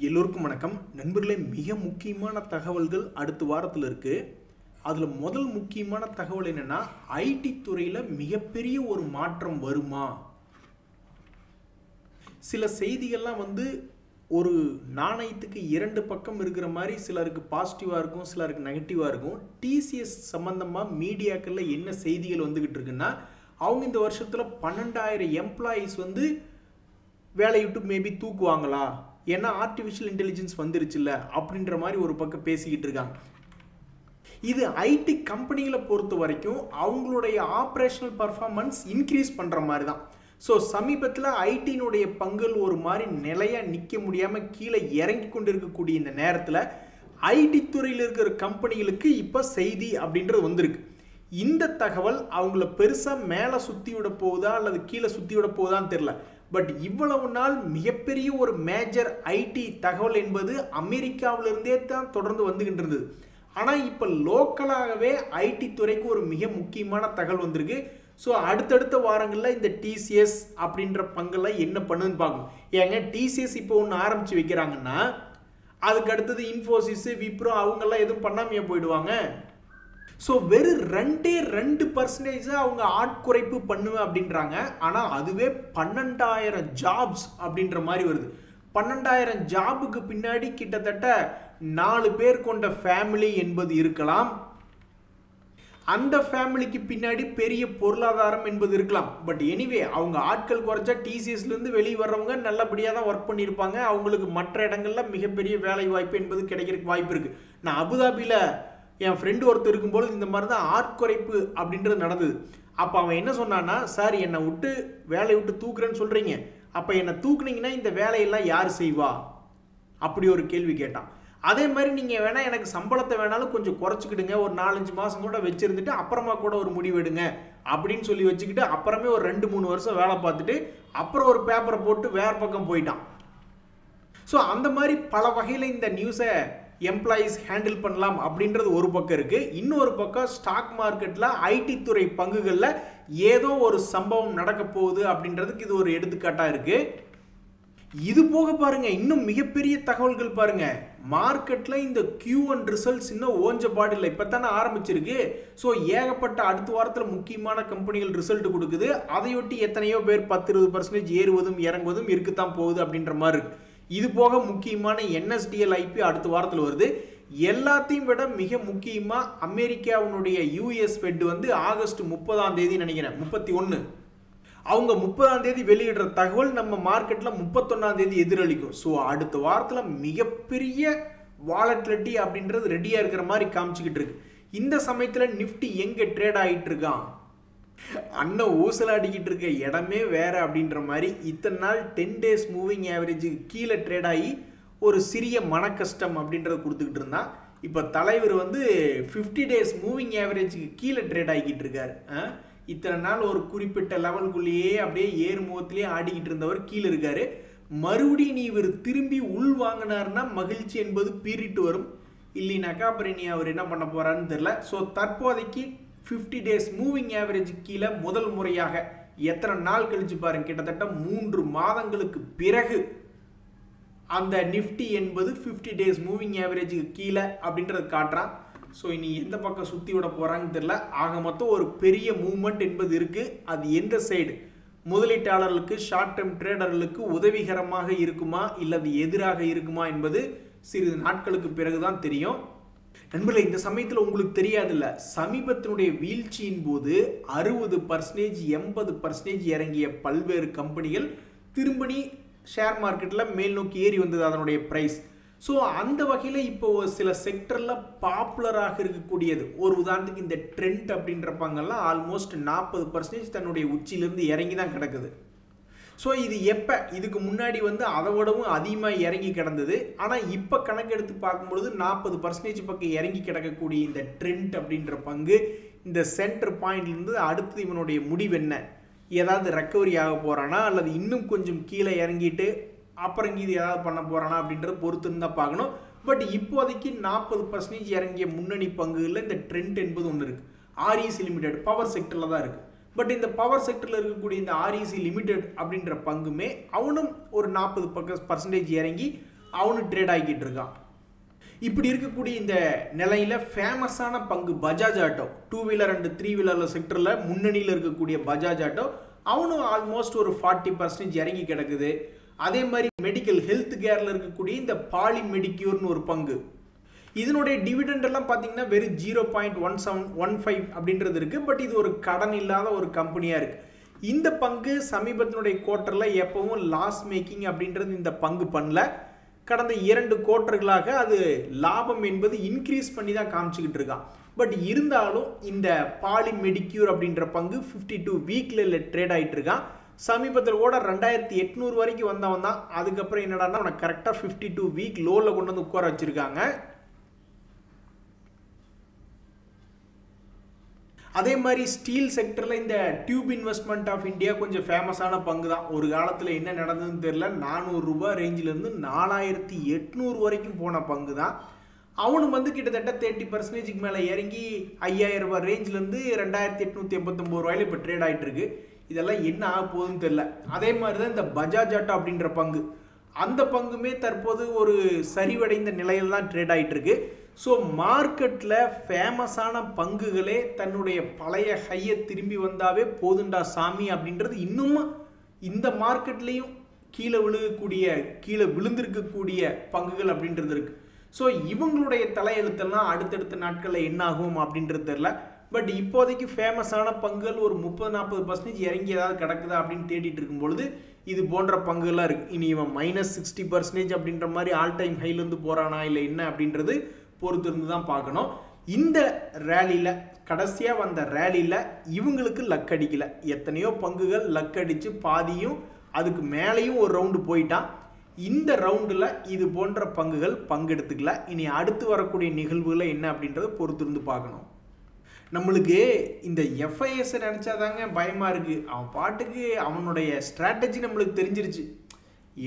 எல்லோருக்கும் வணக்கம் நண்பர்களே. மிக முக்கியமான தகவல்கள் அடுத்த வாரத்தில் இருக்கு. அதுல முதல் முக்கியமான தகவல் என்னன்னா, ஐடி துறையில மிகப்பெரிய ஒரு மாற்றம் வருமா? சில செய்திகள்லாம் ஒரு நாணயத்துக்கு இரண்டு பக்கம் இருக்கிற மாதிரி சிலருக்கு பாசிட்டிவா இருக்கும், சிலருக்கு நெகட்டிவா இருக்கும். டிசிஎஸ் சம்பந்தமா மீடியாக்கள்ல என்ன செய்திகள் வந்துகிட்டு இருக்குன்னா, அவங்க இந்த வருஷத்துல 12,000 எம்ப்ளாயிஸ் வேலையை விட்டு மேபி தூக்குவாங்களா, ஏன்னா ஆர்டிஃபிஷியல் இன்டெலிஜென்ஸ் வந்துருச்சுல்ல அப்படின்ற மாதிரி ஒரு பக்கம் பேசிக்கிட்டு இருக்காங்க. இது ஐடி கம்பெனிகளை பொறுத்த வரைக்கும் அவங்களுடைய ஆப்ரேஷனல் பர்ஃபார்மன்ஸ் இன்க்ரீஸ் பண்ணுற மாதிரி தான். ஸோ சமீபத்தில் ஐடியினுடைய பங்குகள் ஒரு மாதிரி நிலையாக நிற்க முடியாமல் கீழே இறங்கி கொண்டு இருக்கக்கூடிய இந்த நேரத்தில் ஐடி துறையில் இருக்கிற கம்பெனிகளுக்கு இப்போ செய்தி அப்படின்றது வந்திருக்கு. இந்த தகவல் அவங்கள பெருசாக மேலே சுற்றி விட போகுதா அல்லது கீழே சுற்றி விட போகுதான்னு தெரில. பட் இவ்வளவு நாள் மிகப்பெரிய ஒரு மேஜர் ஐடி தகவல் என்பது அமெரிக்காவிலிருந்தே தான் தொடர்ந்து வந்துகிட்டு இருந்தது. ஆனால் இப்போ லோக்கலாகவே ஐடி துறைக்கு ஒரு மிக முக்கியமான தகவல் வந்திருக்கு. ஸோ அடுத்தடுத்த வாரங்களில் இந்த டிசிஎஸ் அப்படின்ற பங்கெல்லாம் என்ன பண்ணுன்னு பார்க்கணும். ஏங்க டிசிஎஸ் இப்போ ஒன்று ஆரம்பித்து வைக்கிறாங்கன்னா அதுக்கு அடுத்தது இன்ஃபோசிஸ், விப்ரோ அவங்கெல்லாம் எதுவும் பண்ணாமையே போயிடுவாங்க. ஸோ வெறும் 2% அவங்க ஆட்குறைப்பு பண்ணுவேன் அப்படின்றாங்க. ஆனால் அதுவே 12,000 ஜாப்ஸ் அப்படின்ற மாதிரி வருது. 12,000 ஜாபுக்கு பின்னாடி கிட்டத்தட்ட 4 பேர் கொண்ட ஃபேமிலி என்பது இருக்கலாம். அந்த ஃபேமிலிக்கு பின்னாடி பெரிய பொருளாதாரம் என்பது இருக்கலாம். பட் எனிவே அவங்க ஆட்கள் குறைச்சா டிசிஎஸ்லேருந்து வெளியே வர்றவங்க நல்லபடியாக தான் ஒர்க் பண்ணியிருப்பாங்க. அவங்களுக்கு மற்ற இடங்கள்ல மிகப்பெரிய வேலை வாய்ப்பு என்பது கிடைக்கிறதுக்கு வாய்ப்பு இருக்குது. நான் அபுதாபியில் என் ஃப்ரெண்டு ஒருத்தர் இருக்கும்போது இந்த மாதிரி தான் ஆட்குறைப்பு அப்படின்றது நடந்தது. அப்போ அவன் என்ன சொன்னான்னா, சார் என்னை விட்டு வேலையை விட்டு தூக்குறேன்னு சொல்கிறீங்க, அப்போ என்னை தூக்குனீங்கன்னா இந்த வேலையெல்லாம் யார் செய்வா அப்படி ஒரு கேள்வி கேட்டான். அதே மாதிரி நீங்கள் வேணால் எனக்கு சம்பளத்தை வேணாலும் கொஞ்சம் குறைச்சிக்கிடுங்க, ஒரு 4-5 மாதம் கூட வச்சுருந்துட்டு அப்புறமா கூட ஒரு முடிவெடுங்க அப்படின்னு சொல்லி வச்சுக்கிட்டு அப்புறமே ஒரு 2-3 வருஷம் வேலை பார்த்துட்டு அப்புறம் ஒரு பேப்பரை போட்டு வேறு பக்கம் போயிட்டான். ஸோ அந்த மாதிரி பல வகையில் இந்த நியூஸை எம்ப்ளாயீஸ் ஹேண்டில் பண்ணலாம் அப்படின்றது ஒரு பக்கம் இருக்கு. இன்னொரு பக்கம் ஸ்டாக் மார்க்கெட்ல ஐடி துறை பங்குகள்ல ஏதோ ஒரு சம்பவம் நடக்க போகுது அப்படின்றதுக்கு இது ஒரு எடுத்துக்காட்டா இருக்கு. இது போக பாருங்க, இன்னும் மிகப்பெரிய தகவல்கள் பாருங்க. மார்க்கெட்ல இந்த Q1 ரிசல்ட்ஸ் இன்னும் ஓஞ்ச பாடில்லை, இப்பத்தானே ஆரம்பிச்சிருக்கு. ஸோ ஏகப்பட்ட அடுத்த வாரத்தில் முக்கியமான கம்பெனிகள் ரிசல்ட் கொடுக்குது. அதையொட்டி எத்தனையோ பேர் 10-20% ஏறுவதும் இறங்குவதும் இருக்குத்தான் போகுது அப்படின்ற மாதிரி இருக்கு. இது போக முக்கியமான NSDL IP அடுத்த வாரத்தில் வருது. எல்லாத்தையும் விட மிக முக்கியமாக அமெரிக்காவுடைய US ஃபெட் ஆகஸ்ட் 30ஆம் தேதி நினைக்கிறேன், 31 அவங்க 30ஆம் தேதி வெளியிடுற தகவல் நம்ம மார்க்கெட்டில் 31ஆம் தேதி எதிரொலிக்கும். ஸோ அடுத்த வாரத்தில் மிகப்பெரிய வாலட்டிலிட்டி அப்படின்றது ரெடியாக இருக்கிற மாதிரி காமிச்சிக்கிட்டு இருக்கு. இந்த சமயத்தில் நிஃப்டி எங்கே ட்ரேட் ஆகிட்டு இருக்கான், அண்ணன் ஊசலாடிக்கிட்டு இருக்க இடமே வேற அப்படின்ற மாதிரி இத்தனை நாள் 10 days மூவிங் ஆவரேஜுக்கு கீழே ட்ரேட் ஆகி ஒரு சிறிய மன கஷ்டம் அப்படின்றத கொடுத்துக்கிட்டு இருந்தான். இப்போ தலைவர் 50 days மூவிங் ஆவரேஜுக்கு கீழே ட்ரேட் ஆகிக்கிட்டு இருக்காரு. இத்தனை நாள் ஒரு குறிப்பிட்ட லெவலுக்குள்ளேயே அப்படியே ஏறுமுகத்திலேயே ஆடிக்கிட்டு இருந்தவர் கீழே இருக்காரு. மறுபடியும் நீ இவர் திரும்பி உள் வாங்கினார்னா மகிழ்ச்சி என்பது பீறிட்டு வரும், இல்லைனாக்கா அப்புறம் நீ அவர் என்ன பண்ண போறான்னு தெரியல. ஸோ தற்போதைக்கு 50 days மூவிங் ஆவரேஜ் கீழே முதல் முறையாக எத்தனை நாள் கழிச்சு பாருங்க, கிட்டத்தட்ட 3 மாதங்களுக்கு பிறகு அந்த நிஃப்டி என்பது 50 days மூவிங் ஆவரேஜுக்கு கீழே அப்படின்றது காட்டுறான். ஸோ இனி எந்த பக்கம் சுற்றி விட போறாங்கன்னு தெரியல. ஆக மொத்தம் ஒரு பெரிய மூவ்மெண்ட் என்பது இருக்கு. அது எந்த சைடு முதலீட்டாளர்களுக்கு, ஷார்ட் டேர்ம் ட்ரேடர்களுக்கு உதவிகரமாக இருக்குமா இல்லை அது எதிராக இருக்குமா என்பது சிறிது நாட்களுக்கு பிறகுதான் தெரியும். நண்பர்களே, இந்த சமயத்தில் உங்களுக்கு தெரியாதுல்ல, சமீபத்தினுடைய வீழ்ச்சியின் போது 60%, 80% இறங்கிய பல்வேறு கம்பெனிகள் திரும்பி ஷேர் மார்க்கெட்டில் மேல் நோக்கி ஏறி வந்தது அதனுடைய ப்ரைஸ். ஸோ அந்த வகையில் இப்போ சில செக்டரில் பாப்புலராக இருக்கக்கூடியது, ஒரு உதாரணத்துக்கு இந்த ட்ரெண்ட் அப்படின்ற பங்கெல்லாம் ஆல்மோஸ்ட் 40% தன்னுடைய உச்சியிலிருந்து இறங்கி தான் கிடக்குது. ஸோ இது எப்போ, இதுக்கு முன்னாடி அதை விடவும் அதிகமாக இறங்கி கிடந்தது. ஆனால் இப்போ கணக்கெடுத்து பார்க்கும்பொழுது 40% பக்கம் இறங்கி கிடக்கக்கூடிய இந்த ட்ரெண்ட் அப்படின்ற பங்கு இந்த சென்டர் பாயிண்ட்லேருந்து அடுத்து இவனுடைய முடிவு என்ன, ஏதாவது ரெக்கவரி ஆக போகிறானா அல்லது இன்னும் கொஞ்சம் கீழே இறங்கிட்டு அப்புறம் இது ஏதாவது பண்ண போகிறானா அப்படின்றத பொறுத்துன்னு தான் பார்க்கணும். பட் இப்போதைக்கு 40% இறங்கிய முன்னணி பங்குகளில் இந்த ட்ரெண்ட் என்பது ஒன்று இருக்குது. REC லிமிடெட் பவர் செக்டரில் தான் இருக்குது. பட் இந்த பவர் செக்டரில் இருக்கக்கூடிய இந்த REC லிமிடெட் அப்படின்ற பங்குமே அவனும் ஒரு 40% இறங்கி அவனு ட்ரேட் ஆகிக்கிட்டு இருக்கான். இப்படி இருக்கக்கூடிய இந்த நிலையில ஃபேமஸான பங்கு Bajaj Auto, 2 wheeler and 3 wheeler செக்டர்ல முன்னணியில் இருக்கக்கூடிய பஜாஜ் ஆட்டோ அவனும் ஆல்மோஸ்ட் ஒரு 40% இறங்கி கிடக்குது. அதே மாதிரி மெடிக்கல் ஹெல்த் கேர்ல இருக்கக்கூடிய இந்த பாலி மெடிக்யூர்னு ஒரு பங்கு, இதனுடைய டிவிடெண்ட் எல்லாம் பார்த்தீங்கன்னா வெறும் 0.1715 அப்படின்றது இருக்கு. பட் இது ஒரு கடன் இல்லாத ஒரு கம்பெனியா இருக்கு. இந்த பங்கு சமீபத்தினுடைய குவார்ட்டர்ல எப்பவும் லாஸ் மேக்கிங் அப்படின்றது இந்த பங்கு பண்ணல. கடந்த 2 குவார்ட்டர்களாக அது லாபம் என்பது இன்க்ரீஸ் பண்ணி தான் காமிச்சுக்கிட்டு இருக்கான். பட் இருந்தாலும் இந்த பாலி மெடிக்யூர் அப்படின்ற பங்கு 52 வீக்ல ட்ரேட் ஆகிட்டு இருக்கான். சமீபத்தில் கூட 2800 வரைக்கும் வந்தவன் தான். அதுக்கப்புறம் என்னடான்னா அவனை கரெக்டாக 52 வீக் லோவில் கொண்டு வந்து உட்கார வச்சிருக்காங்க. அதே மாதிரி ஸ்டீல் செக்டரில் இந்த டியூப் இன்வெஸ்ட்மெண்ட் ஆஃப் இந்தியா கொஞ்சம் ஃபேமஸான பங்கு தான். ஒரு காலத்தில் என்ன நடந்ததுன்னு தெரியல, 400 ரூபாய் ரேஞ்சிலேருந்து 4800 வரைக்கும் போன பங்கு தான். அவனும் வந்து கிட்டத்தட்ட 30% மேலே இறங்கி 5000 ரூபாய் ரேஞ்சிலேருந்து 2889 ரூபாயில இப்போ ட்ரேட் ஆகிட்டு இருக்கு. இதெல்லாம் என்ன ஆக போகுதுன்னு தெரியல. அதே மாதிரி தான் இந்த பஜாஜ் ஆட்டோ அப்படின்ற பங்கு, அந்த பங்குமே தற்போது ஒரு சரிவடைந்த நிலையில் தான் ட்ரேட் ஆகிட்டு இருக்கு. ஸோ மார்க்கெட்டில் ஃபேமஸான பங்குகளே தன்னுடைய பழைய ஹையை திரும்பி வந்தாவே போதுண்டா சாமி அப்படின்றது இன்னும் இந்த மார்க்கெட்லேயும் கீழே விழுந்திருக்கக்கூடிய பங்குகள் அப்படின்றது இருக்கு. ஸோ இவங்களுடைய தலையெழுத்தெல்லாம் அடுத்தடுத்த நாட்களில் என்ன ஆகும் அப்படின்றது தெரியல. பட் இப்போதைக்கு ஃபேமஸான பங்குகள் ஒரு 30-40% இறங்கி ஏதாவது கிடக்குதா அப்படின்னு தேடிட்டு இருக்கும் பொழுது இது போன்ற பங்குகள்லாம் இருக்குது. இனி இவன் -60% அப்படின்ற மாதிரி ஆல் டைம் ஹைலேருந்து போகிறானா இல்லை என்ன அப்படின்றது பொறுத்து இருந்து தான் பார்க்கணும். இந்த ரேலியில் கடைசியாக வந்த ரேலியில் இவங்களுக்கு லக் அடிக்கல. எத்தனையோ பங்குகள் லக் அடித்து பாதியும் அதுக்கு மேலேயும் ஒரு ரவுண்டு போயிட்டான். இந்த ரவுண்டில் இது போன்ற பங்குகள் பங்கெடுத்துக்கல. இனி அடுத்து வரக்கூடிய நிகழ்வுகளை என்ன அப்படின்றத பொறுத்து இருந்து பார்க்கணும். நம்மளுக்கு இந்த எஃப்ஐஎஸ் நினச்சாதாங்க பயமாக இருக்குது. அவன் பாட்டுக்கு அவனுடைய ஸ்ட்ராட்டஜி நம்மளுக்கு தெரிஞ்சிருச்சு.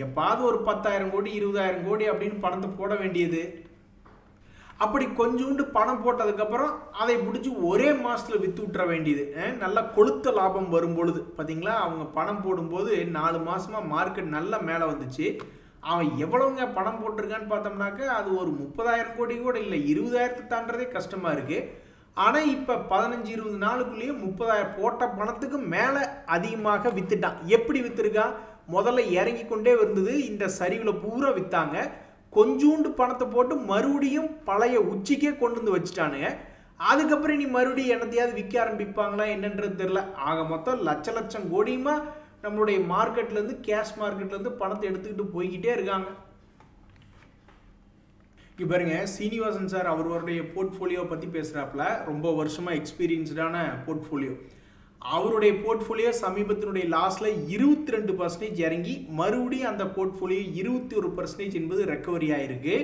எப்பாவது ஒரு 10,000 கோடி 20,000 கோடி அப்படின்னு பணத்தை போட வேண்டியது, அப்படி கொஞ்சோண்டு பணம் போட்டதுக்கப்புறம் அதை பிடிச்சி ஒரே மாதத்தில் விற்று விட்டுற வேண்டியது. நல்லா கொளுத்த லாபம் வரும்பொழுது பார்த்தீங்களா, அவங்க பணம் போடும்போது 4 மாதமாக மார்க்கெட் நல்லா மேலே வந்துச்சு. அவன் எவ்வளவுங்க பணம் போட்டிருக்கான்னு பார்த்தோம்னாக்க அது ஒரு 30,000 கோடி கூட இல்லை, 20,000 தாண்டதே கஷ்டமாக இருக்குது. ஆனால் இப்போ 15-20 நாளுக்குள்ளேயே 30,000 போட்ட பணத்துக்கு மேலே அதிகமாக விற்றுட்டான். எப்படி விற்றுருக்கான்? முதல்ல இறங்கி கொண்டே இருந்தது, இந்த சரிவில் பூரா விற்றாங்க. கொஞ்சோண்டு பணத்தை போட்டு மறுபடியும் பழைய உச்சிக்கே கொண்டு வந்து வச்சுட்டானுங்க. அதுக்கப்புறம் நீ மறுபடியும் என்னத்தையாவது விற்க ஆரம்பிப்பாங்களா என்னன்றது தெரியல. ஆக மொத்தம் லட்சம் கோடியுமா நம்மளுடைய மார்க்கெட்லேருந்து, கேஷ் மார்க்கெட்லேருந்து பணத்தை எடுத்துக்கிட்டு போய்கிட்டே இருக்காங்க. இப்போ பாருங்க, சீனிவாசன் சார் அவருடைய போர்ட்ஃபோலியோவை பற்றி பேசுகிறாப்புல. ரொம்ப வருஷமாக எக்ஸ்பீரியன்ஸ்டான போர்ட்ஃபோலியோ. அவருடைய போர்ட்ஃபோலியோ சமீபத்தினுடைய லாஸ்ட்ல 22% இறங்கி மறுபடியும் அந்த போர்ட்ஃபோலியோ 21% என்பது ரெக்கவரி ஆயிருக்கு.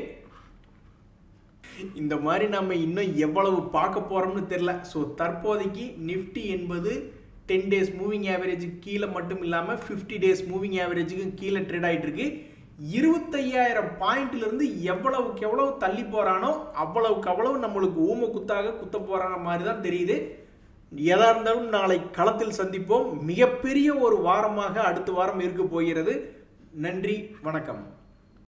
இந்த மாதிரி நம்ம இன்னும் எவ்வளவு பார்க்க போறோம்னு தெரியல. ஸோ தற்போதைக்கு நிஃப்டி என்பது 10 டேஸ் மூவிங் ஆவரேஜுக்கு கீழே மட்டும் இல்லாமல் 50 டேஸ் மூவிங் ஆவரேஜுக்கு கீழே ட்ரேட் ஆகிட்டு இருக்கு. 25,000 பாயிண்ட்ல இருந்து எவ்வளவுக்கு எவ்வளவு தள்ளி போறானோ அவ்வளவுக்கு அவ்வளவு நம்மளுக்கு ஊம குத்தாக குத்த போறான மாதிரி தான் தெரியுது. எதா இருந்தாலும் நாளை களத்தில் சந்திப்போம். மிகப்பெரிய ஒரு வாரமாக அடுத்த வாரம் இருக்க போகிறது. நன்றி, வணக்கம்.